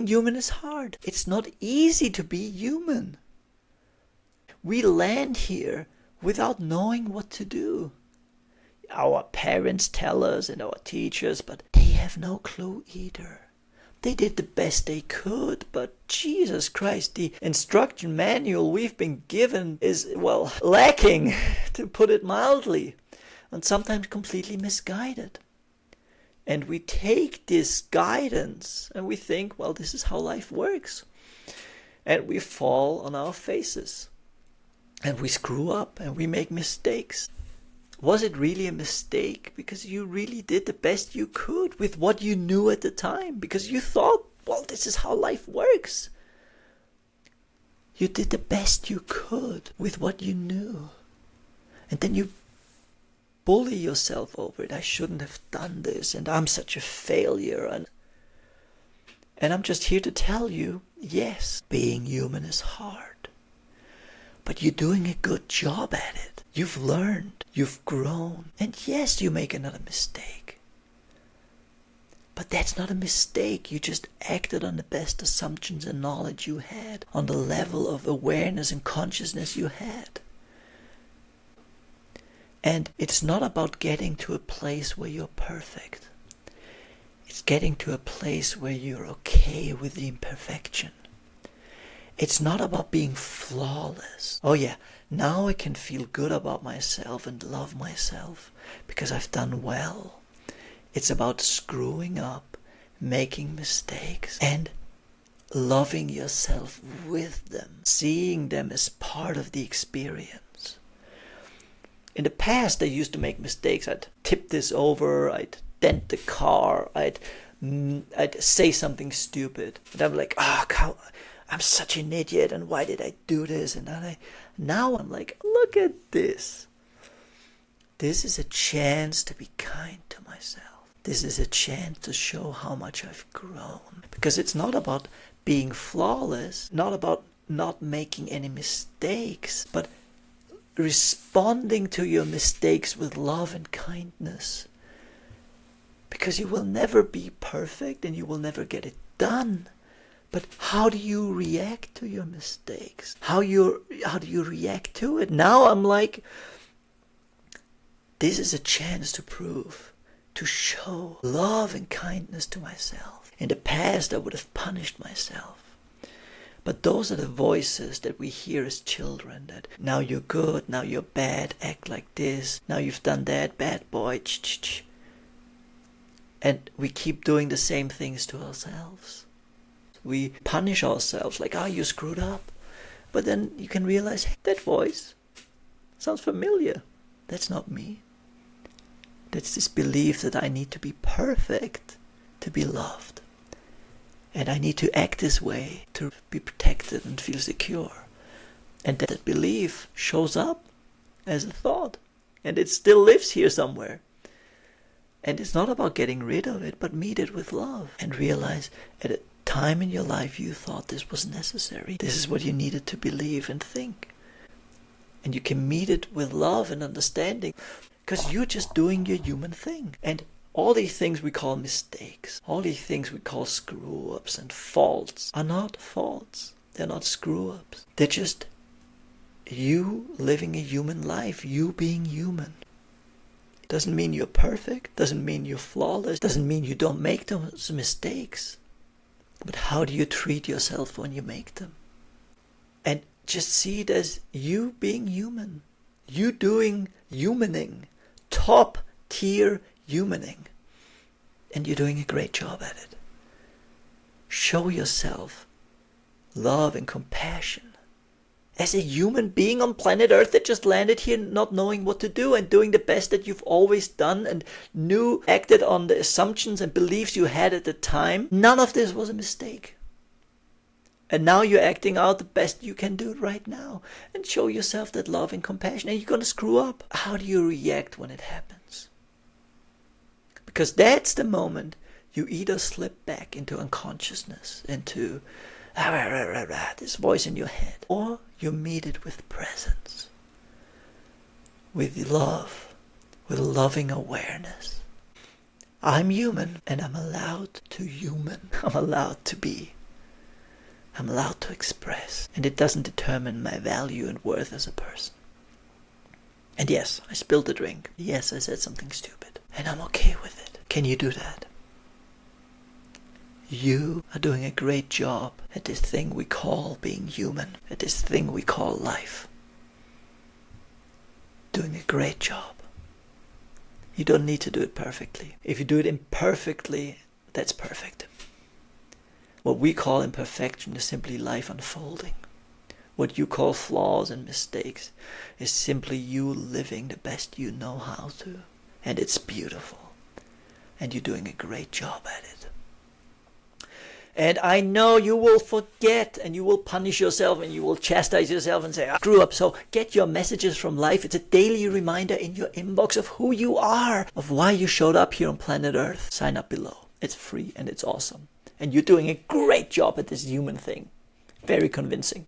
human is hard. It's not easy to be human. We land here without knowing what to do. Our parents tell us and our teachers, but they have no clue either. They did the best they could, but Jesus Christ, the instruction manual we've been given is, well, lacking, to put it mildly, and sometimes completely misguided. And we take this guidance and we think, well, this is how life works. And we fall on our faces. And we screw up and we make mistakes. Was it really a mistake? Because you really did the best you could with what you knew at the time. Because you thought, well, this is how life works. You did the best you could with what you knew. And then you bully yourself over it. I shouldn't have done this, and I'm such a failure. And I'm just here to tell you, yes, being human is hard. But you're doing a good job at it. You've learned, you've grown, and yes, you make another mistake. But that's not a mistake. You just acted on the best assumptions and knowledge you had, on the level of awareness and consciousness you had. And it's not about getting to a place where you're perfect. It's getting to a place where you're okay with the imperfection. It's not about being flawless. Oh yeah, now I can feel good about myself and love myself because I've done well. It's about screwing up, making mistakes, and loving yourself with them, seeing them as part of the experience. In the past, I used to make mistakes. I'd tip this over, I'd dent the car, I'd say something stupid. And I'm like, I'm such an idiot, and why did I do this? And now I'm like, look at this. This is a chance to be kind to myself. This is a chance to show how much I've grown. Because it's not about being flawless, not about not making any mistakes, but responding to your mistakes with love and kindness. Because you will never be perfect and you will never get it done. But how do you react to your mistakes? How do you react to it? Now I'm like, this is a chance to prove, to show love and kindness to myself. In the past, I would have punished myself. But those are the voices that we hear as children, that now you're good, now you're bad, act like this, now you've done that, bad boy, and we keep doing the same things to ourselves. We punish ourselves like, you screwed up. But then you can realize, hey, that voice sounds familiar. That's not me. That's this belief that I need to be perfect to be loved. And I need to act this way to be protected and feel secure. And that belief shows up as a thought. And it still lives here somewhere. And it's not about getting rid of it, but meet it with love. And realize at a time in your life you thought this was necessary. This is what you needed to believe and think. And you can meet it with love and understanding. Because you're just doing your human thing. And all these things we call mistakes, all these things we call screw-ups and faults are not faults. They're not screw-ups. They're just you living a human life, you being human. It doesn't mean you're perfect, doesn't mean you're flawless, doesn't mean you don't make those mistakes. But how do you treat yourself when you make them? And just see it as you being human. You doing humaning, top tier humaning. And you're doing a great job at it. Show yourself love and compassion. As a human being on planet Earth that just landed here not knowing what to do and doing the best that you've always done and acted on the assumptions and beliefs you had at the time. None of this was a mistake. And now you're acting out the best you can do right now. And show yourself that love and compassion. And you're going to screw up. How do you react when it happens? Because that's the moment you either slip back into unconsciousness, into this voice in your head, or you meet it with presence, with love, with loving awareness. I'm human and I'm allowed to human. I'm allowed to be. I'm allowed to express. And it doesn't determine my value and worth as a person. And yes, I spilled a drink. Yes, I said something stupid. And I'm okay with it. Can you do that? You are doing a great job at this thing we call being human, at this thing we call life. Doing a great job. You don't need to do it perfectly. If you do it imperfectly, that's perfect. What we call imperfection is simply life unfolding. What you call flaws and mistakes is simply you living the best you know how to. And it's beautiful. And you're doing a great job at it. And I know you will forget and you will punish yourself and you will chastise yourself and say, I screw up. So get your messages from life. It's a daily reminder in your inbox of who you are, of why you showed up here on planet Earth. Sign up below. It's free and it's awesome. And you're doing a great job at this human thing. Very convincing.